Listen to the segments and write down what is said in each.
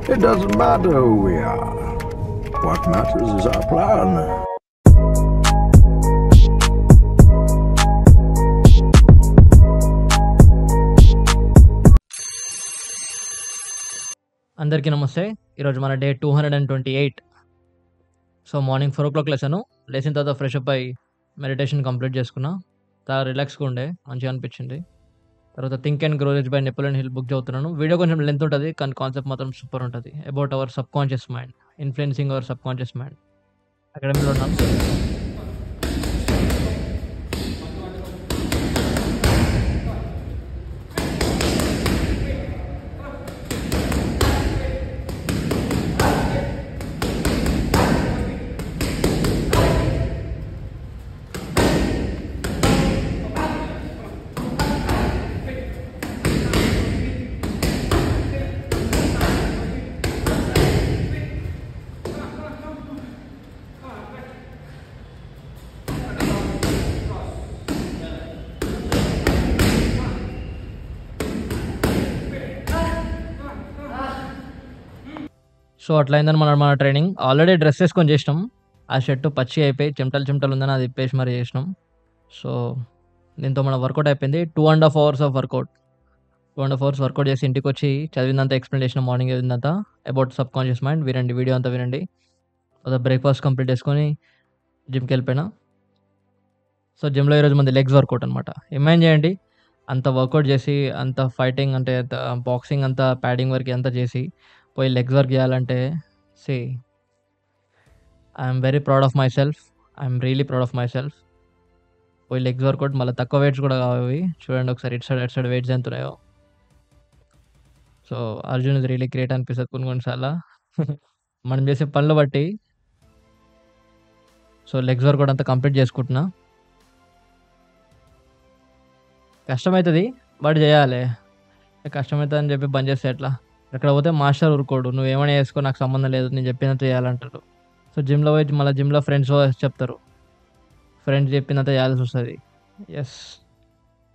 It doesn't matter who we are. What matters is our plan. అందరికీ నమస్తే. ఈరోజు మన డే 228. సో మార్నింగ్ 4:00 లేసాను. లేచిన తర్వాత ఫ్రెష్ అప్ అయ్యి మెడిటేషన్ కంప్లీట్ చేసుకున్నా. చాలా రిలాక్స్‌గా ఉండే. మంచిగా అనిపించింది. తర్వాత 'think and grow rich' by Napoleon Hill book చదువుతున్నాను. వీడియో కొంచెం లెంత్ ఉంటది. కానీ కాన్సెప్ట్ మాత్రం సూపర్ ఉంటది. About our subconscious mind, influencing our subconscious mind. అకాడమీలో ఉన్నాను. సో అట్లా అయిందనమాట మన ట్రైనింగ్. ఆల్రెడీ డ్రెస్ ఏసుకొని చేసినాం. ఆ షర్ట్ పచ్చి అయిపోయి చెమటలు ఉందని అది ఇప్పేసి మరి చేసినాం. సో దీంతో మన వర్కౌట్ అయిపోయింది. 2½ hours of work out. 2½ hours work out చేసి ఇంటికొచ్చి చదివిందంతా ఎక్స్‌ప్లెయిన్ చేసిన మార్నింగ్ చదివిందంతా అబౌట్ సబ్‌కాన్షియస్ మైండ్. వినండి, వీడియో అంతా వినండి. తర్వాత బ్రేక్‌ఫాస్ట్ కంప్లీట్ చేసుకొని జిమ్‌కెళ్ళిపోయినా. సో జిమ్‌లో ఈరోజు మనది లెగ్స్ వర్కౌట్ అనమాట. ఇమాజిన్ చేయండి, అంత వర్కౌట్ చేసి, అంత ఫైటింగ్ అంటే బాక్సింగ్ అంతా ప్యాడింగ్ వర్క్ అంతా చేసి పోయి లెగ్స్ వర్క్ చేయాలంటే see I'm very proud of myself. I'm really proud of myself. పోయి లెగ్స్ వర్కౌట్ మళ్ళీ తక్కువ వెయిట్స్ కూడా కావు అవి. చూడండి ఒకసారి ఇటు సైడ్ వెయిట్స్ ఎంత ఉన్నాయో. So Arjun is really great అనిపిస్తుంది కొన్ని సార్లు మనం చేసే పనులు బట్టి. సో లెగ్స్ వర్కౌట్ అంతా కంప్లీట్ చేసుకుంటున్నా. కష్టమవుతుంది బట్ చేయాలి. కష్టమవుతుంది అని చెప్పి బంద్ చేస్తే ఎట్లా? అక్కడ పోతే మాస్టర్ ఊరుకోడు. నువ్వేమైనా చేసుకో, నాకు సంబంధం లేదు, నేను చెప్పినంత చేయాలంటారు. సో జిమ్‌లో పోయి మళ్ళీ జిమ్‌లో ఫ్రెండ్స్ చెప్తారు. ఫ్రెండ్స్ చెప్పినంత చేయాల్సి వస్తుంది. ఎస్.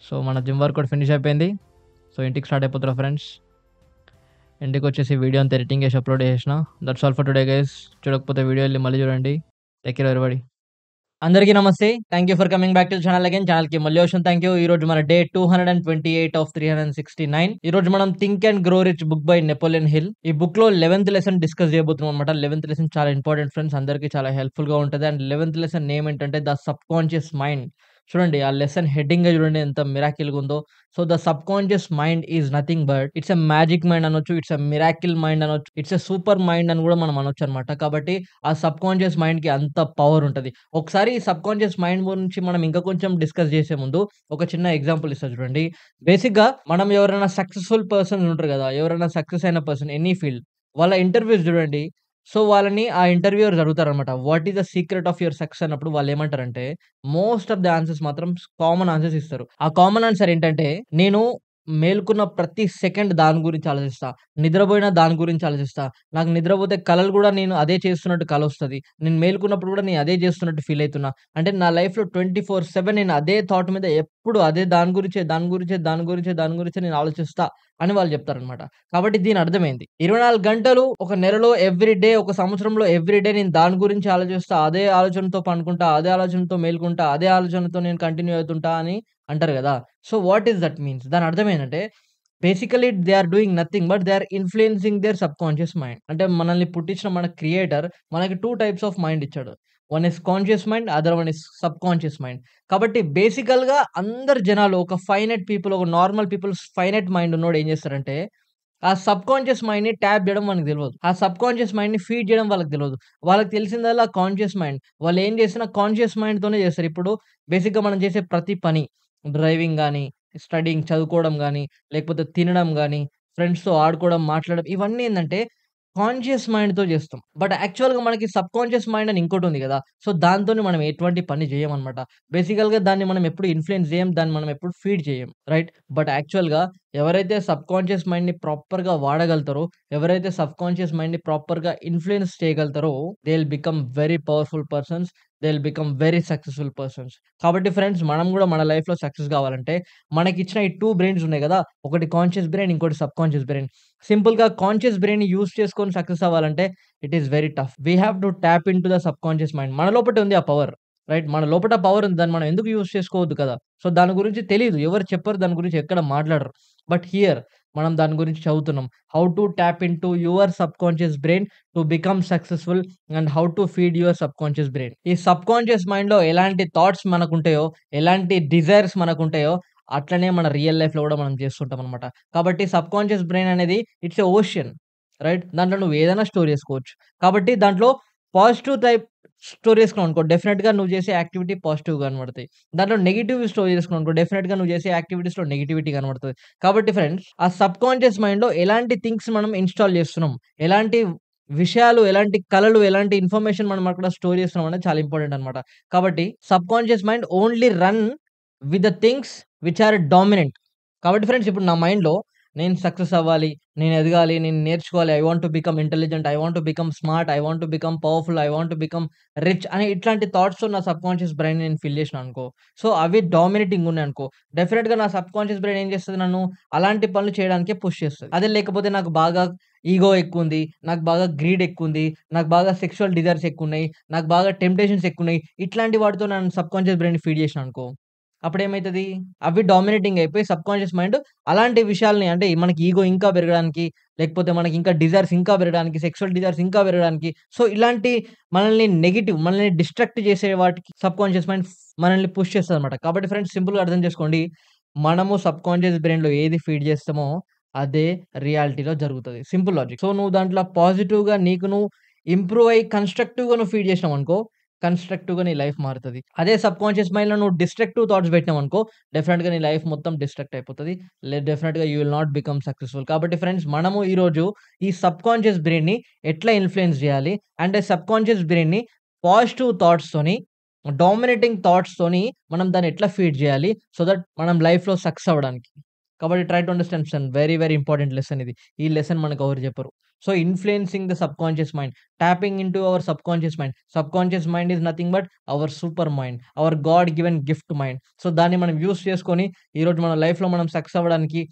సో మన జిమ్ వర్కౌట్ ఫినిష్ అయిపోయింది. సో ఇంటికి స్టార్ట్ అయిపోతారు ఫ్రెండ్స్. ఇంటికి వచ్చేసి వీడియో అంతా ఎడిటింగ్ చేసి అప్లోడ్ చేసిన. That's all for today guys. చూడకపోతే వీడియో వెళ్ళి మళ్ళీ చూడండి. Take care everybody. అందరికీ నమస్తే. Thank you for coming back to channel again. ఛానల్‌కి మళ్ళీ వచ్చాను. Thank you. ఈరోజు మన డే 228 ఆఫ్ 369. ఈరోజు మనం 'think and grow rich' book by Napoleon hill. ఈ బుక్‌లో 11th లెసన్ డిస్కస్ చేయబోతున్నాం అనమాట. 11th లెసన్ చాలా ఇంపార్టెంట్ ఫ్రెండ్స్. అందరికీ చాలా హెల్ప్‌ఫుల్‌గా ఉంటది. అండ్ 11th లెసన్ నేమ్ ఏంటంటే ద సబ్‌కాన్షియస్ మైండ్. చూడండి ఆ లెసన్ హెడ్డింగే చూడండి ఎంత మిరాకిల్‌గా ఉందో. So the subconscious mind is nothing but it's a magic mind అనొచ్చు. ఇట్స్ ఎ మిరాకిల్ మైండ్ అనొచ్చు. ఇట్స్ ఎ సూపర్ మైండ్ అని కూడా మనం అనొచ్చు అనమాట. కాబట్టి ఆ సబ్‌కాన్షియస్ మైండ్‌కి అంత పవర్ ఉంటది. ఒకసారి ఈ సబ్‌కాన్షియస్ మైండ్ గురించి మనం ఇంకా కొంచెం డిస్కస్ చేసే ముందు ఒక చిన్న ఎగ్జాంపుల్ ఇస్తా చూడండి. బేసిక్‌గా మనం ఎవరైనా సక్సెస్‌ఫుల్ పర్సన్స్ ఉంటారు కదా! ఎవరైనా సక్సెస్ అయిన పర్సన్ ఎనీ ఫీల్డ్ వాళ్ళ ఇంటర్వ్యూస్ చూడండి. సో వాళ్ళని ఆ ఇంటర్వ్యూయర్స్ అడుగుతారనమాట. What is the secret of your success అన్నప్పుడు వాళ్ళేమంటారంటే మోస్ట్ ఆఫ్ ద ఆన్సర్స్ మాత్రం కామన్ ఆన్సర్స్ ఇస్తారు. ఆ కామన్ ఆన్సర్ ఏంటంటే, నేను మేలుకున్న ప్రతి సెకండ్ దాని గురించి ఆలోచిస్తా. నిద్రపోయిన దాని గురించి ఆలోచిస్తా. నాకు నిద్రపోతే కలలు గూడా నేను అదే చేస్తున్నట్టు కలొస్తది. నేను మేలుకున్నప్పుడు గూడా నేను అదే చేస్తున్నట్టు ఫీల్ అయితున్నా. అంటే నా లైఫ్‌లో 24/7 నేను అదే థాట్ మీద ఎప్పుడు అదే దాని గురించే నేను ఆలోచిస్తా అని వాళ్ళు చెప్తారనమాట. కాబట్టి దీని అర్థమైంది. 24 గంటలు ఒక నెలలో ఎవ్రీ డే, ఒక సంవత్సరంలో ఎవ్రీ డే నేను దాని గురించి ఆలోచిస్తా. అదే ఆలోచనతో పనుకుంటా, అదే ఆలోచనతో మేలుకుంటా, అదే ఆలోచనతో నేను కంటిన్యూ అవుతుంటా అని అంటారు గదా! So what is that means? దాని అర్థం ఏంటంటే basically they are doing nothing but they are influencing their subconscious mind. అంటే మనల్ని పుట్టించిన మన క్రియేటర్ మనకి 2 టైప్స్ ఆఫ్ మైండ్ ఇచ్చాడు. One is conscious mind, other one is subconscious mind. కాబట్టి బేసికల్‌గా అందరు జనాలు ఒక ఫైనైట్ పీపుల్, ఒక నార్మల్ పీపుల్స్ ఫైనైట్ మైండ్ ఉన్నోడు ఏం చేస్తారంటే ఆ సబ్‌కాన్షియస్ మైండ్‌ని ట్యాప్ జేయడం మనకు తెలవదు. ఆ సబ్‌కాన్షియస్ మైండ్‌ని ఫీడ్ జేయడం వాళ్ళకి తెలవదు. వాళ్ళకి తెలిసిందల్లా కాన్షియస్ మైండ్. వాళ్ళేం చేసినా కాన్షియస్ మైండ్‌తోనే చేస్తారు. ఇప్పుడు బేసిక్‌గా మనం చేసే ప్రతి పని డ్రైవింగ్ గాని, స్టడీయింగ్ చదువుకోవడం గాని, లేకపోతే తినడం గాని, ఫ్రెండ్స్‌తో ఆడుకోవడం, మాట్లాడడం ఇవన్నీ ఏందంటే కాన్షియస్ మైండ్‌తో చేస్తాం. బట్ యాక్చువల్‌గా మనకి సబ్‌కాన్షియస్ మైండ్ అని ఇంకోటుంది గదా! సో దాంతోని మనం ఎటువంటి పని జేయమనమాట. బేసికల్‌గా దాన్ని మనం ఎప్పుడు ఇన్‌ఫ్లుయెన్స్ జేయం. దాన్ని మనం ఎప్పుడు ఫీడ్ చేయం. రైట్? బట్ యాక్చువల్‌గా ఎవరైతే సబ్‌కాన్షియస్ మైండ్‌ని ప్రాపర్‌గా వాడగలుగుతారో, ఎవరైతే సబ్‌కాన్షియస్ మైండ్‌ని ప్రాపర్‌గా ఇన్‌ఫ్లుయెన్స్ చేయగలుగుతారో they will become very powerful persons. They will become very successful persons. కాబట్టి ఫ్రెండ్స్ మనం గూడా మన లైఫ్‌లో సక్సెస్ గావాలంటే మనకిచ్చిన ఈ 2 బ్రెయిన్స్ ఉన్నాయి గదా! ఒకటి కాన్షియస్ బ్రెయిన్, ఇంకోటి సబ్‌కాన్షియస్ బ్రెయిన్. సింపుల్‌గా కాన్షియస్ బ్రెయిన్‌ని యూజ్ చేసుకొని సక్సెస్ అవ్వాలంటే it is very tough. We have to tap into the subconscious mind. మన లోపటే ఉంది ఆ పవర్. రైట్. మన లోపట పవర్ ఉంది. దాన్ని మనం ఎందుకు యూజ్ చేసుకోవద్దు కదా! సో, దాని గురించి తెలీదు. ఎవరు చెప్పరు. దాని గురించి ఎక్కడ మాట్లాడరు. బట్ హియర్ మనం దాని గురించి చదువుతున్నాం. How to tap into your subconscious brain to become successful and how to feed your subconscious brain. ఈ సబ్‌కాన్షియస్ మైండ్‌లో ఎలాంటి థాట్స్ మనకుంటాయో, ఎలాంటి డిజైర్స్ మనకుంటాయో, అట్లనే మన రియల్ లైఫ్‌లో గూడా మనం చేస్తుంటామనమాట. కాబట్టి సబ్‌కాన్షియస్ బ్రెయిన్ అనేది ఇట్స్ ఎ ఓషన్. రైట్. దాంట్లో నువ్వు ఏదైనా స్టోర్ చేసుకోవచ్చు. కాబట్టి దాంట్లో పాజిటివ్ టైప్ స్టోర్ చేసుకున్నావనుకో డెఫినిట్‌గా నువ్వు చేసే యాక్టివిటీ పాజిటివ్‌గా కనబడతాయి. దాంట్లో నెగెటివ్ స్టోర్ చేసుకున్నావనుకో డెఫినిట్‌గా నువ్వు చేసే యాక్టివిటీస్‌లో నెగటివిటీ కనబడతది. కాబట్టి ఫ్రెండ్స్ ఆ సబ్‌కాన్షియస్ మైండ్‌లో ఎలాంటి థింగ్స్ మనం ఇన్‌స్టాల్ చేస్తున్నాం, ఎలాంటి విషయాలు, ఎలాంటి కలలు, ఎలాంటి ఇన్ఫర్మేషన్ మనం అక్కడ స్టోర్ చేస్తున్నాం అనేది చాలా ఇంపార్టెంట్ అన్నమాట. కాబట్టి subconscious mind only run with the things which are dominant. కాబట్టి ఫ్రెండ్స్ ఇప్పుడు నా మైండ్‌లో నేను సక్సెస్ అవ్వాలి, నేను ఎదగాలి, నేను నేర్చుకోవాలి, I want to become intelligent, I want to become smart, I want to become powerful, I want to become rich అని ఇట్లాంటి థాట్స్‌తో నా సబ్‌కాన్షియస్ బ్రైన్ నేను ఫిల్ చేసినా అనుకో. సో, అవి డామినేటింగ్ ఉన్నాయనుకో. డెఫినిట్‌గా నా సబ్‌కాన్షియస్ బ్రైన్ ఏం చేస్తది నన్ను అలాంటి పనులు చేయడానికే పుష్ చేస్తది. అదే లేకపోతే నాకు బాగా ఈగో ఎక్కువుంది, నాకు బాగా గ్రీడ్ ఎక్కువుంది, నాకు బాగా సెక్సువల్ డిజైర్స్ ఎక్కువున్నాయి, నాకు బాగా టెంప్టేషన్స్ ఎక్కువున్నాయి. ఇట్లాంటి వాటితో నన్ను సబ్‌కాన్షియస్ బ్రైన్‌ని ఫీడ్ చేసినా అనుకో. అప్పుడేమైతది? అవి డామినేటింగ్ అయిపోయి సబ్‌కాన్షియస్ మైండ్ అలాంటి విషయాల్ని అంటే మనకి ఈగో ఇంకా పెరగడానికి, లేకపోతే మనకి ఇంకా డిజైర్స్ ఇంకా పెరగడానికి, సెక్సువల్ డిజైర్స్ ఇంకా పెరగడానికి. సో, ఇలాంటి మనల్ని డిస్ట్రాక్ట్ చేసే వాటికి సబ్‌కాన్షియస్ మైండ్ మనల్ని పుష్ చేస్తదనమాట. కాబట్టి ఫ్రెండ్స్ సింపుల్‌గా అర్థం చేసుకోండి. మనము సబ్‌కాన్షియస్ బ్రైన్‌లో ఏది ఫీడ్ చేస్తామో అదే రియాలిటీలో జరుగుతది. Simple logic. సో, నువ్వు దాంట్లో పాజిటివ్‌గా నీకు నువ్వు ఇంప్రూవ్ అయ్యి కన్‌స్ట్రక్టివ్‌గా నువ్వు ఫీడ్ చేసినావనుకో కన్‌స్ట్రక్టివ్‌గా నీ లైఫ్ మారుతది. అదే సబ్‌కాన్షియస్ మైండ్‌లో నువ్వు డిస్ట్రక్టివ్ థాట్స్ పెట్టినావనుకో, డెఫినిట్‌గా నీ లైఫ్ మొత్తం డిస్ట్రాక్ట్ అయిపోతది. డెఫినిట్‌గా you will not become successful. కాబట్టి ఫ్రెండ్స్ మనము ఈరోజు ఈ సబ్‌కాన్షియస్ బ్రెయిన్‌ని ఎట్లా ఇన్‌ఫ్లుయెన్స్ జేయాలి? అండ్ సబ్‌కాన్షియస్ బ్రెయిన్‌ని పాజిటివ్ థాట్స్‌తోని, డామినేటింగ్ థాట్స్‌తోని మనం దాన్ని ఎట్లా ఫీడ్ జేయాలి? సో దట్ మనం లైఫ్‌లో సక్సెస్ అవ్వడానికి. కాబట్టి try to understand son very, very important lesson ఇది. ఈ లెసన్ మనకు ఎవరు చెప్పరు. So, influencing the subconscious mind. Tapping into our subconscious mind. Subconscious mind is nothing but our super mind. Our God given gift mind. So, దాన్ని మనం use చేసుకొని ఈరోజు మన లైఫ్‌లో మనం సక్సెస్ అవ్వడానికి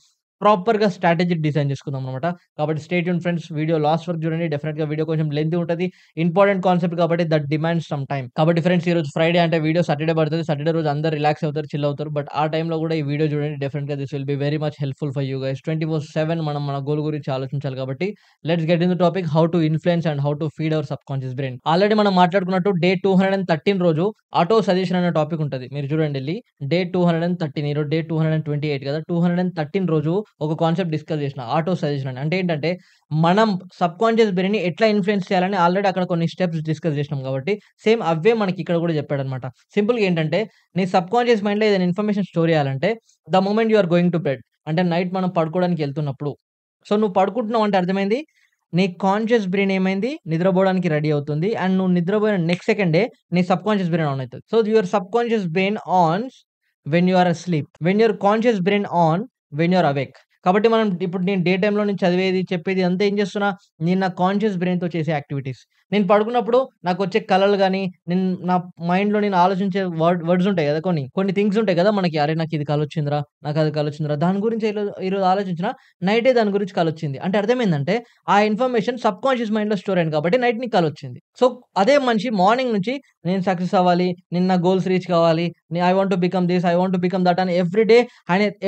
ప్రాపర్‌గా స్ట్రాటజీ డిజైన్ చేసుకుందాం అన్నమాట. కాబట్టి stay tuned friends. Video last వరకు చూడండి. డెఫినిట్‌గా వీడియో కొంచెం లెంతీ ఉంటది. ఇంపార్టెంట్ కాన్సెప్ట్ కాబట్టి దట్ డిమాండ్స్ సమ్ టైమ్. కాబట్టి ఫ్రెండ్స్ ఈరోజు ఫ్రైడే అంటే వీడియో సాటర్‌డే పడతది. సాటర్‌డే రోజు అందరూ రిలాక్స్ అవుతారు, చిల్ అవుతారు. బట్ ఆ టైంలో కూడా ఈ వీడియో చూడండి. డెఫినిట్‌గా this will be very much helpful for you guys. 24/7 మనం మన గోల్ గురించి ఆలోచించాలి కాబట్టి let's get in the topic how to influence and how to feed our subconscious brain. Already మనం మాట్లాడుకున్నట్టు డే 213 రోజు ఆటో సజెషన్ అనే టాపిక్ ఉంటది. మీరు చూడండి ఎళ్లి. డే 213 ఈరోజు డే 228 కదా! 213 రోజు ఒక కాన్సెప్ట్ డిస్కస్ చేసిన. ఆటో సజెషన్ అని. అంటే ఏంటంటే మనం సబ్‌కాన్షియస్ బ్రెయిన్‌ని ఎట్లా ఇన్‌ఫ్లుయెన్స్ చేయాలని ఆల్రెడీ అక్కడ కొన్ని స్టెప్స్ డిస్కస్ చేసినాం కాబట్టి సేమ్ అవే మనకి ఇక్కడ కూడా చెప్పాడన్నమాట. సింపుల్‌గా ఏంటంటే నీ సబ్‌కాన్షియస్ మైండ్‌లో ఏదైనా ఇన్ఫర్మేషన్ స్టోర్ చేయాలంటే the moment you are going to bed అంటే నైట్ మనం పడుకోవడానికి ఎళ్తున్నప్పుడు. సో, నువ్వు పడుకుంటున్నావు అంటే అర్థమైంది నీ కాన్షియస్ బ్రెయిన్ ఏమైంది నిద్రపోవడానికి రెడీ అవుతుంది. అండ్ నువ్వు నిద్రపోయిన నెక్స్ట్ సెకండే నీ సబ్‌కాన్షియస్ బ్రెయిన్ ఆన్ అయితది. So, your subconscious brain ons when you are asleep. When your conscious brain on when you are awake. కాబట్టి మనం ఇప్పుడు నేను డే టైమ్‌లో నేను చదివేది, చెప్పేది అంతా ఏం చేస్తున్నా, నేను నా కాన్షియస్ బ్రెయిన్‌తో చేసే యాక్టివిటీస్. నేను పడుకున్నప్పుడు నాకొచ్చే కలలు గాని, నా మైండ్‌లో నేను ఆలోచించే వర్డ్స్ ఉంటాయి కదా! కొన్ని థింగ్స్ ఉంటాయి కదా! మనకి అరే! నాకిది కలొచ్చిందిరా, నాకది కలొచ్చిందిరా. దాని గురించి ఈరోజు ఆలోచించినా నైటే దాని గురించి కలొచ్చింది. అంటే అర్థమైందంటే ఆ ఇన్ఫర్మేషన్ సబ్‌కాన్షియస్ మైండ్‌లో స్టోర్ అయింది కాబట్టి నైట్ నీకు కలొచ్చింది. సో, అదే మనిషి మార్నింగ్ నుంచి నేను సక్సెస్ అవ్వాలి, నేను నా గోల్స్ రీచ్ కావాలి, I want to become this, I want to become that అని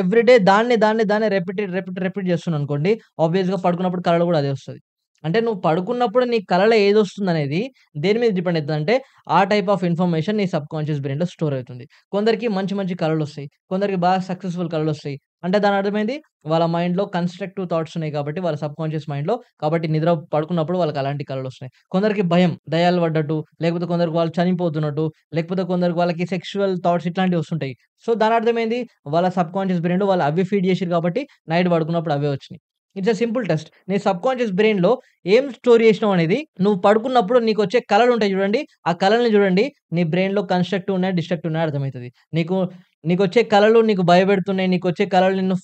ఎవ్రీడే దాన్నే రిపీట్ చేస్తున్నాననుకోండి. ఆబ్వియస్‌గా పడుకున్నప్పుడు కలలో కూడా అదే వస్తది. అంటే నువ్వు పడుకున్నప్పుడు నీ కలలో ఏదొస్తుందనేది దేని మీద డిపెండ్ అయితదంటే, ఆ టైప్ ఆఫ్ ఇన్ఫర్మేషన్ నీ సబ్‌కాన్షియస్ బ్రెయిన్‌లో స్టోర్ అవుతుంది. కొందరికి మంచి మంచి కలలొస్తాయి. కొందరికి బాగా సక్సెస్‌ఫుల్ కలలొస్తాయి. అంటే దాని అర్థమైంది వాళ్ళ మైండ్‌లో కన్‌స్ట్రక్టివ్ థాట్స్ ఉన్నాయి కాబట్టి వాళ్ళ సబ్‌కాన్షియస్ మైండ్‌లో కాబట్టి పడుకున్నప్పుడు వాళ్ళకి అలాంటి కలలొస్తున్నాయి. కొందరికి భయం, దయ్యాలు పడ్డట్టు, లేకపోతే కొందరికి వాళ్ళు చనిపోతున్నట్టు, లేకపోతే కొందరికి వాళ్ళకి సెక్షువల్ థాట్స్ ఇట్లాంటివి వస్తుంటాయి. సో, దాని అర్థమైంది వాళ్ళ సబ్‌కాన్షియస్ బ్రెయిన్‌లో వాళ్ళు అవి ఫీడ్ చేసిర్రు కాబట్టి నైట్ పడుకున్నప్పుడు అవే వచ్చినాయి. It's a simple test. నీ సబ్‌కాన్షియస్ బ్రెయిన్‌లో ఏం స్టోర్ చేసినావు అనేది నువ్వు పడుకున్నప్పుడు నీకొచ్చే కలలుంటాయి చూడండి. ఆ కలల్ని చూడండి. నీ బ్రెయిన్‌లో కన్‌స్ట్రక్టివ్ ఉన్నాయా? డిస్ట్రక్టివ్ ఉన్నాయా? అర్థమైతది. నీకొచ్చే కలలు నీకు భయపెడుతున్నాయి. నీకొచ్చే కలలు నిన్ను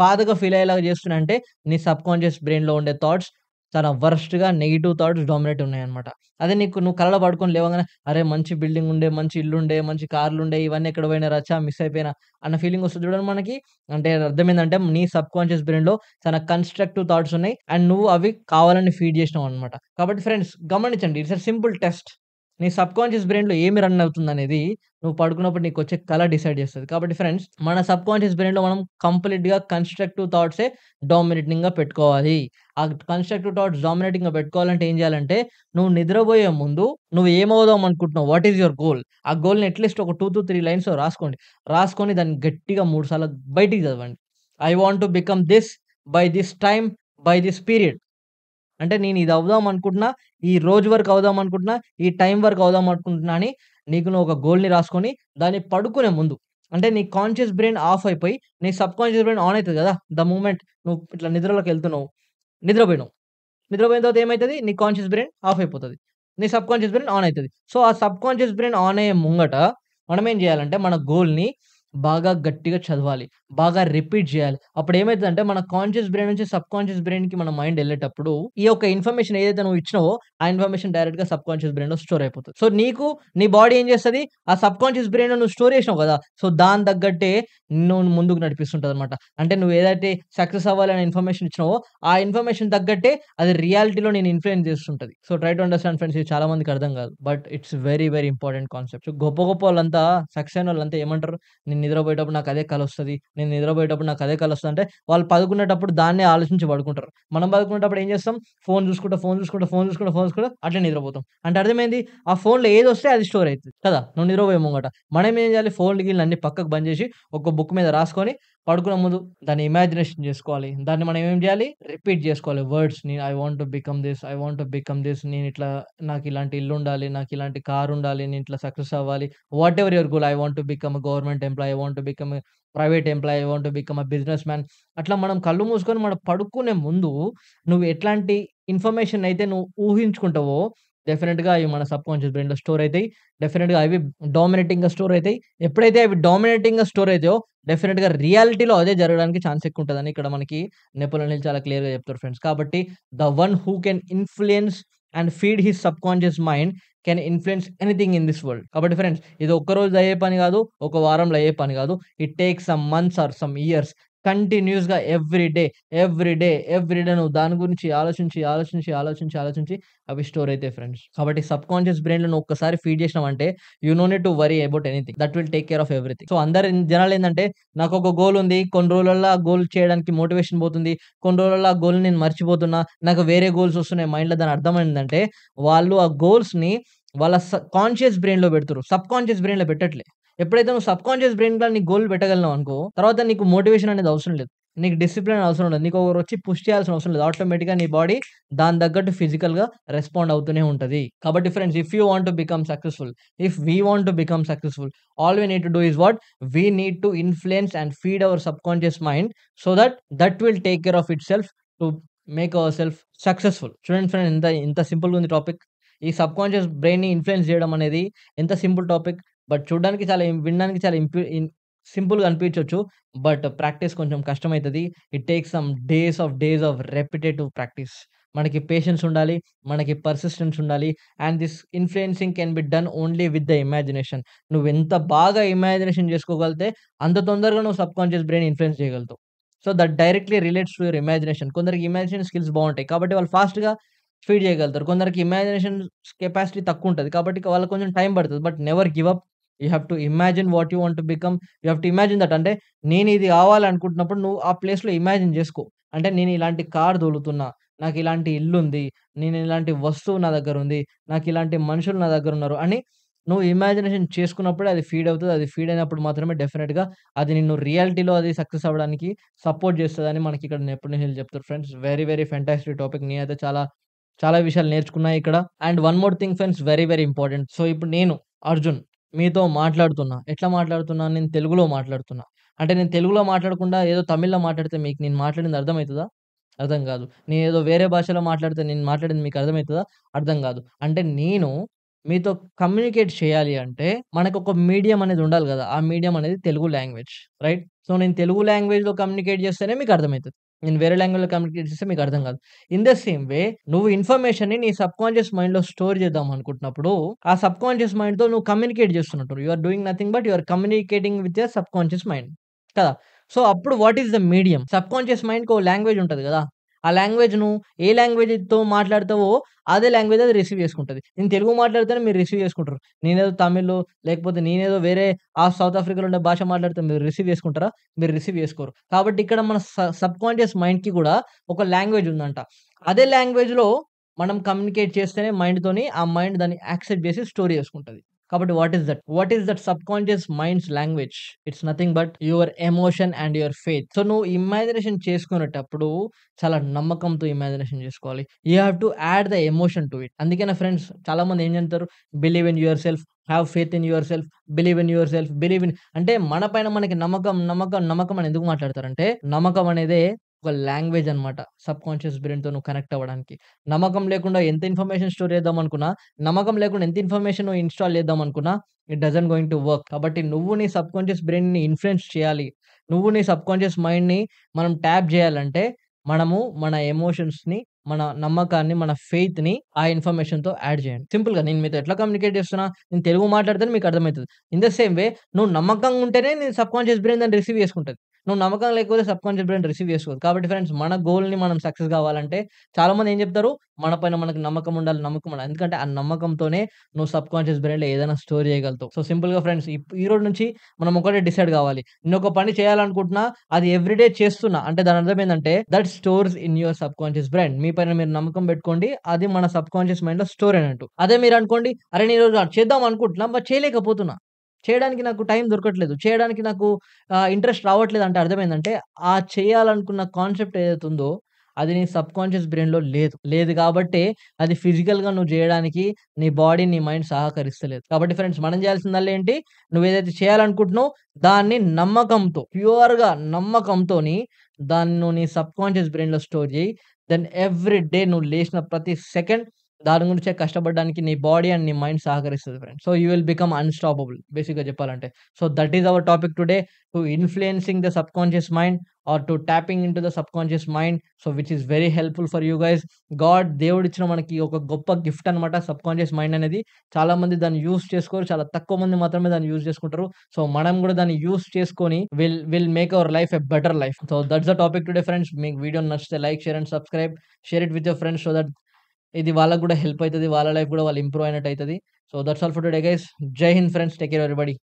బాధగా ఫీల్ అయ్యేలాగా చేస్తున్నాయంటే నీ సబ్‌కాన్షియస్ బ్రెయిన్‌లో ఉండే థాట్స్ చాలా వర్స్ట్‌గా నెగెటివ్ థాట్స్ డామినేట్ ఉన్నాయన్నమాట. అదే నువ్వు కలలో పడుకొని లేవంగానే అరే! మంచి బిల్డింగ్ ఉండే, మంచి ఇల్లుండే, మంచి కార్లుండే ఇవన్నీ ఎక్కడ పోయినాయిరా ఛా! మిస్ అయిపోయినా అన్న ఫీలింగ్ వస్తది చూడండి మనకి. అంటే అర్థమైందంటే నీ సబ్‌కాన్షియస్ బ్రెయిన్‌లో చాలా కన్‌స్ట్రక్టివ్ థాట్స్ ఉన్నాయి. అండ్ నువ్వు అవి కావాలని ఫీడ్ చేసినావన్నమాట. కాబట్టి ఫ్రెండ్స్ గమనించండి. It's a simple test. నీ సబ్‌కాన్షియస్ బ్రెయిన్‌లో ఏమి రన్ అవుతుందనేది నువ్వు పడుకున్నప్పుడు నీకొచ్చే కల డిసైడ్ చేస్తది. కాబట్టి ఫ్రెండ్స్ మన సబ్‌కాన్షియస్ బ్రెయిన్‌లో మనం కంప్లీట్‌గా కన్‌స్ట్రక్టివ్ థాట్సే డామినేటింగ్‌గా పెట్టుకోవాలి. ఆ కన్‌స్ట్రక్టివ్ థాట్స్ డామినేటింగ్‌గా పెట్టుకోవాలంటే ఏం చేయాలంటే నువ్వు నిద్రబోయే ముందు నువ్వు ఏమవుదాం అనుకుంటున్నావు? What is your goal? ఆ గోల్‌ని అట్‌లీస్ట్ ఒక 2-3 లైన్స్‌లో రాసుకోండి. రాసుకొని దాన్ని గట్టిగా 3 సార్లు బయటికి చదవండి. I want to become this by this time, by this period. అంటే నేను ఇది అవుదాం అనుకుంటున్నా. ఈ రోజు వరకు అవుదాం అనుకుంటున్నా. ఈ టైం వరకు అవుదాం అనుకుంటున్నా అని నీకు నువ్వు ఒక గోల్‌ని రాసుకొని దాన్ని పడుకునే ముందు అంటే నీ కాన్షియస్ బ్రెయిన్ ఆఫ్ అయిపోయి నీ సబ్‌కాన్షియస్ బ్రెయిన్ ఆన్ అయితది కదా! ద మూమెంట్ నువ్వు ఇట్లా నిద్రలోకెళ్తున్నావు. నిద్రపోయినావు. నిద్రపోయిన తర్వాత ఏమైతది? నీ కాన్షియస్ బ్రెయిన్ ఆఫ్ అయిపోతది. నీ సబ్‌కాన్షియస్ బ్రెయిన్ ఆన్ అయితది. సో, ఆ సబ్‌కాన్షియస్ బ్రెయిన్ ఆన్ అయ్యే ముంగట మనమేం జేయాలంటే మన గోల్‌ని బాగా గట్టిగా చదవాలి. బాగా రిపీట్ జేయాలి. అప్పుడేమైతదంటే మన కాన్షియస్ బ్రెయిన్ నుంచి సబ్‌కాన్షియస్ బ్రెయిన్‌కి మన మైండ్ ఎళ్ళేటప్పుడు ఈ యొక్క ఇన్ఫర్మేషన్ ఏదైతే నువ్వు ఇచ్చినావో ఆ ఇన్ఫర్మేషన్ డైరెక్ట్‌గా సబ్‌కాన్షియస్ బ్రెయిన్‌లో స్టోర్ అయిపోతది. సో, నీకు నీ బాడీ ఏం జేస్తది? ఆ సబ్‌కాన్షియస్ బ్రెయిన్‌లో నువ్వు స్టోర్ జేసినావు గదా! సో, దానికి తగ్గట్టే నిన్ను ముందుకు నడిపిస్తుంటదనమాట. అంటే నువ్వు ఏదైతే సక్సెస్ అవ్వాలనే ఇన్ఫర్మేషన్ ఇచ్చినావో ఆ ఇన్ఫర్మేషన్ తగ్గట్టే అది రియాలిటీలో నేను ఇన్‌ఫ్లుయెన్స్ చేస్తుంటది. So, try to understand friends ఇది చాలా మందికి అర్థం కాదు. But it's very, very important concept. So, గొప్ప గొప్పోళ్ళంతా సక్సెస్ అయినోళ్ళంతా ఏమంటారు? నేను నిద్రపోయేటప్పుడు నాకు అదే కలొస్తది. నేను నిద్రపోయేటప్పుడు నాకు అదే కలొస్తది అంటే వాళ్ళు పడుకునేటప్పుడు దాన్నే ఆలోచించి పడుకుంటారు. మనం పడుకునేటప్పుడు ఏం చేస్తాం? ఫోను చూసుకుంటా, ఫోను చూసుకుంటా, ఫోను చూసుకుంటా, ఫోను చూసుకుంటా అట్లే నిద్రపోతాం. అంటే అర్థమైంది? ఆ ఫోనులో ఏదొస్తే అది స్టోర్ అయితది కదా! నువ్వు నిద్రపోయే ముంగట. మనం ఏం చేయాలి? ఫోన్లు గీన్లు అన్నీ పక్కకు బంద్ చేసి ఒక బుక్ మీద రాసుకొని పడుకునే ముందు దాన్ని ఇమాజినేషన్ జేసుకోవాలి. దాన్ని మనం ఏం జేయాలి? రిపీట్ జేసుకోవాలి వర్డ్స్‌ని. I want to become this, I want to become this. నేనిట్లా నాకిలాంటి ఇల్లుండాలి, నాకిలాంటి కారుండాలి, నేనిట్లా సక్సెస్ అవ్వాలి. Whatever your goal. I want to become a government employee, I want to become a private employee, I want to become a business man. అట్లా మనం కళ్ళు మూసుకొని మనం పడుకునే ముందు నువ్వు ఎట్లాంటి ఇన్ఫర్మేషన్ అయితే నువ్వు ఊహించుకుంటావో డెఫినిట్‌గా అవి మన సబ్‌కాన్షియస్ బ్రెయిన్‌లో స్టోర్ అయితాయి. డెఫినిట్‌గా అవి డామినేటింగ్‌గా స్టోర్ అయితాయి. ఎప్పుడైతే అవి డామినేటింగ్‌గా స్టోర్ అయితాయో డెఫినిట్‌గా రియాలిటీలో అదే జరగడానికి ఛాన్స్ ఎక్కువుంటదని ఇక్కడ మనకి నెపోలియన్ హిల్ చాలా క్లియర్‌గా చెప్తారు ఫ్రెండ్స్. కాబట్టి the one who can influence and feed his subconscious mind can influence anything in this world. కాబట్టి ఫ్రెండ్స్ ఇది ఒక్క రోజులో అయ్యే పని గాదు. ఒక వారంలో అయ్యే పని గాదు. It takes some months or some years కంటిన్యూయస్‌గా every day, every day, every day నువ్వు దాని గురించి ఆలోచించి, ఆలోచించి, ఆలోచించి, ఆలోచించి అవి స్టోర్ అయితాయి ఫ్రెండ్స్. కాబట్టి సబ్‌కాన్షియస్ బ్రెయిన్‌లో నువ్వు ఒక్కసారి ఫీడ్ చేసినావంటే you no need to worry about anything. That will take care of everything. So, జనాలేందంటే నాకొక గోల్ ఉంది. కొన్ని రోజులల్ల ఆ గోల్ చేయడానికి మోటివేషన్ పోతుంది. కొన్ని రోజులల్ల ఆ గోల్‌ని నేను మర్చిపోతున్నా. నాకు వేరే గోల్స్ వస్తున్నాయి మైండ్‌లో దాని అర్థమైందంటే వాళ్ళు ఆ గోల్స్‌ని వాళ్ళ కాన్షియస్ బ్రెయిన్‌లో పెడుతుర్రు. సబ్‌కాన్షియస్ బ్రెయిన్‌లో పెట్టట్లే. ఎప్పుడైతే నువ్వు సబ్‌కాన్షియస్ బ్రెయిన్‌లో నీ గోల్ పెట్టగలిగినావనుకో, తర్వాత నీకు మోటివేషన్ అనేది అవసరం లేదు. నీకు డిసిప్లిన్ అవసరం ఉండదు. నీకు ఒకరొచ్చి పుష్ చేయాల్సిన అవసరం లేదు. ఆటోమేటిక్‌గా నీ బాడీ దాని తగ్గట్టు ఫిజికల్‌గా రెస్పాండ్ అవుతూనే ఉంటది. కాబట్టి friends if you want to become successful, if we want to become successful, all we need to do is what? We need to influence and feed our subconscious mind so that will take care of itself to make ourselves successful. చూడండి friend ఎంత సింపుల్‌గా ఉంది topic. ఈ subconscious బ్రెయిన్‌ని influence చేయడం అనేది ఎంత simple topic. But చూడడానికి చాలా వినడానికి చాలా సింపుల్‌గా అనిపించొచ్చు. బట్ ప్రాక్టీస్ కొంచెం కష్టమైతది. It takes some days of repetitive practice. మనకి పేషెన్స్ ఉండాలి. మనకి పర్సిస్టెన్స్ ఉండాలి. And this influencing can be done only with the imagination. నువ్వెంత బాగా ఇమాజినేషన్ చేసుకోగలిగితే అంత తొందరగా నువ్వు సబ్‌కాన్షియస్ బ్రెయిన్ ఇన్‌ఫ్లుయెన్స్ చేయగలుగుతావు. So, that directly relates to your imagination. కొందరికి ఇమాజినేషన్ స్కిల్స్ బావుంటాయి. కాబట్టి వాళ్ళు ఫాస్ట్‌గా ఫీడ్ చేయగలుగుతారు. కొందరికి ఇమాజినేషన్ కెపాసిటీ తక్కువుంటది. కాబట్టి వాళ్ళకి కొంచెం టైం పడతది. But never give up. You have to imagine what you want to become. You have to imagine that. అంటే నేనిది కావాలనుకుంటున్నప్పుడు నువ్వు ఆ ప్లేస్‌లో ఇమాజిన్ జేసుకో. అంటే నేను ఇలాంటి కార్ తోలుతున్నా. నాకిలాంటి ఇల్లుంది. నేను ఇలాంటి వస్తువు నా దగ్గరుంది. నాకిలాంటి మనుషులు నా దగ్గరున్నారు అని నువ్వు ఇమాజినేషన్ చేసుకున్నప్పుడే అది ఫీడ్ అవుతది. అది ఫీడ్ అయినప్పుడు మాత్రమే డెఫినిట్‌గా అది నిన్ను రియాలిటీలో అది సక్సెస్ అవ్వడానికి సపోర్ట్ చేస్తదని మనకిక్కడ నెపోలియన్ హిల్ చెప్తారు friends. Very, very fantastic topic. నేనైతే చాలా, చాలా విషయాలు నేర్చుకున్నా ఇక్కడ. And one more thing friends very, very important. So, ఇప్పుడు నేను అర్జున్ మీతో మాట్లాడుతున్నా. ఎట్లా మాట్లాడుతున్నా? నేను తెలుగులో మాట్లాడుతున్నా. అంటే నేను తెలుగులో మాట్లాడకుండా ఏదో తమిళ్‌లో మాట్లాడితే మీకు నేను మాట్లాడింది అర్థమైతదా? అర్థం గాదు. నేనేదో వేరే భాషలో మాట్లాడితే నేను మాట్లాడింది మీకు అర్థమైతదా? అర్థం గాదు. అంటే నేను మీతో కమ్యూనికేట్ చేయాలి అంటే మనకొక మీడియం అనేది ఉండాలి గదా! ఆ మీడియం అనేది తెలుగు లాంగ్వేజ్. రైట్? సో, నేను తెలుగు లాంగ్వేజ్‌లో కమ్యూనికేట్ చేస్తేనే మీకు అర్థమైతది. నేను వేరే లాంగ్వేజ్‌లో కమ్యూనికేట్ చేస్తే మీకు అర్థం కాదు. ఇన్ ద సేమ్ వే నువ్వు ఇన్ఫర్మేషన్‌ని నీ సబ్‌కాన్షియస్ మైండ్‌లో స్టోర్ చేద్దాం అనుకుంటున్నప్పుడు, ఆ సబ్‌కాన్షియస్ మైండ్‌తో నువ్వు కమ్యూనికేట్ చేస్తున్నట్టు. You are doing nothing but you are communicating with your subconscious mind కదా! సో, అప్పుడు what is the medium? Subconscious మైండ్‌కి ఓ లాంగ్వేజ్ ఉంటది కదా! ఆ లాంగ్వేజ్ నువ్వు ఏ లాంగ్వేజ్‌తో మాట్లాడతావో అదే లాంగ్వేజ్ అది రిసీవ్ చేసుకుంటది. నేను తెలుగు మాట్లాడితేనే మీరు రిసీవ్ చేసుకుంటారు. నేనేదో తమిళ్ లేకపోతే నేనేదో వేరే సౌత్ ఆఫ్రికాలో ఉండే భాష మాట్లాడితే మీరు రిసీవ్ చేసుకుంటారా? మీరు రిసీవ్ చేసుకోరు. కాబట్టి ఇక్కడ మన సబ్‌కాన్షియస్ మైండ్‌కి గూడా ఒక లాంగ్వేజ్ ఉందంట. అదే లాంగ్వేజ్‌లో మనం కమ్యూనికేట్ చేస్తేనే మైండ్‌తోని ఆ మైండ్ దాన్ని యాక్సెప్ట్ చేసి స్టోర్ చేసుకుంటది. కాబట్టి what is that? What is that subconscious minds language? It's nothing but your emotion and your faith. So, నువ్వు ఇమాజినేషన్ చేసుకునేటప్పుడు చాలా నమ్మకంతో ఇమాజినేషన్ చేసుకోవాలి. You have to add the emotion to it. అందుకేనా ఫ్రెండ్స్ చాలామంది ఏం చెప్తారు? Believe in your self, have faith in your self, believe in your self, believe in అంటే మన పైన మనకి నమ్మకం, నమ్మకం, నమ్మకం అని ఎందుకు మాట్లాడతారంటే, నమ్మకం అనేదే ఒక లాంగ్వేజ్ అన్నమాట. సబ్‌కాన్షియస్ బ్రెయిన్‌తో నువ్వు కనెక్ట్ అవ్వడానికి. నమ్మకం లేకుండా ఎంత ఇన్ఫర్మేషన్ స్టోర్ చేద్దామనుకున్నా, నమ్మకం లేకుండా ఎంత ఇన్ఫర్మేషన్ నువ్వు ఇన్‌స్టాల్ చేద్దామనుకున్నా, it doesn't going to work. కాబట్టి నువ్వు నీ సబ్‌కాన్షియస్ బ్రెయిన్‌ని ఇన్‌ఫ్లుయెన్స్ చేయాలి. నువ్వు నీ సబ్‌కాన్షియస్ మైండ్‌ని మనం ట్యాప్ చేయాలంటే, మనము మన ఎమోషన్స్‌ని, మన నమ్మకాన్ని, మన ఫెయిత్‌ని ఆ ఇన్ఫర్మేషన్‌తో యాడ్ చేయండి. సింపుల్‌గా నేను మీతో ఎట్లా కమ్యూనికేట్ చేస్తున్నా, నేను తెలుగు మాట్లాడితేనే మీకు అర్థమైతది. ఇన్ ద సేమ్ వే నువ్వు నమ్మకంగా ఉంటేనే నీ సబ్‌కాన్షియస్ బ్రెయిన్ దాన్ని రిసీవ్ చేసుకుంటది. నువ్వు నమ్మకం లేకపోతే సబ్‌కాన్షియస్ బ్రెయిన్ రిసీవ్ చేసుకోదు. కాబట్టి ఫ్రెండ్స్ మన గోల్‌ని మనం సక్సెస్ కావాలంటే చాలామంది ఏం చెప్తారు? మన పైన మనకు నమ్మకం ఉండాలి, నమ్మకం ఉండాలి. ఎందుకంటే ఆ నమ్మకంతోనే నువ్వు సబ్‌కాన్షియస్ బ్రెయిన్‌లో ఏదైనా స్టోర్ చేయగలుగుతావు. సో, సింపుల్‌గా ఫ్రెండ్స్ ఈరోజు నుంచి మనం ఒకటే డిసైడ్ కావాలి. నేనొక పని చేయాలనుకుంటున్నా, అది ఎవ్రీడే చేస్తున్నా. అంటే దాని అర్థం ఏందంటే that stores in your subconscious brain. మీ పైన మీరు నమ్మకం పెట్టుకోండి. అది మన సబ్‌కాన్షియస్ మైండ్‌లో స్టోర్ అయినట్టు. అదే మీరనుకోండి, అరే! నేను ఈరోజు చేద్దాం అనుకుంటున్నా, బట్ చేయలేకపోతున్నా. చేయడానికి నాకు టైం దొరకట్లేదు. చేయడానికి నాకు ఇంట్రెస్ట్ రావట్లేదంటే అర్థమైందంటే, ఆ చేయాలనుకున్న కాన్సెప్ట్ ఏదైతే ఉందో, అది నీ సబ్‌కాన్షియస్ బ్రెయిన్‌లో లేదు. లేదు గాబట్టే అది ఫిజికల్‌గా నువ్వు జేయడానికి నీ బాడీ, నీ మైండ్ సహకరిస్తలేదు. కాబట్టి ఫ్రెండ్స్ మనం జేయాల్సిందల్లా ఏంటి? నువ్వేదైతే చేయాలనుకుంటున్నావో దాన్ని నమ్మకంతో, ప్యూర్‌గా నమ్మకంతోని దాన్ని నువ్వు నీ సబ్‌కాన్షియస్ బ్రెయిన్‌లో స్టోర్ జెయి. దెన్ ఎవ్రీ డే నువ్వు లేచిన ప్రతి సెకండ్ దాని గురించే కష్టపడడానికి నీ బాడీ అండ్ నీ మైండ్ సహకరిస్తది friends. So, you will become unstoppable బేసిక్‌గా చెప్పాలంటే. So, that is our topic today to influencing the subconscious mind or to tapping into the subconscious mind. So, which is very helpful for you guys. దేవుడిచ్చిన మనకి ఒక గొప్ప gift అన్నమాట subconscious mind అనేది. చాలామంది దాన్ని యూజ్ చేసుకోరు. చాలా తక్కువ మంది మాత్రమే దాన్ని యూజ్ చేసుకుంటారు. సో, మనం గూడా దాన్ని యూజ్ చేసుకొని will make our life a better life. So, that's the topic today friends. మీకు వీడియో నచ్చితే like, share and subscribe. Share it with your friends so that ఇది వాళ్ళకి గూడా హెల్ప్ అయితది. వాళ్ళ లైఫ్ గూడా వాళ్ళు ఇంప్రూవ్ అయినట్టు అయితది. So, that's all for today guys. Jai Hind friends. Take care everybody.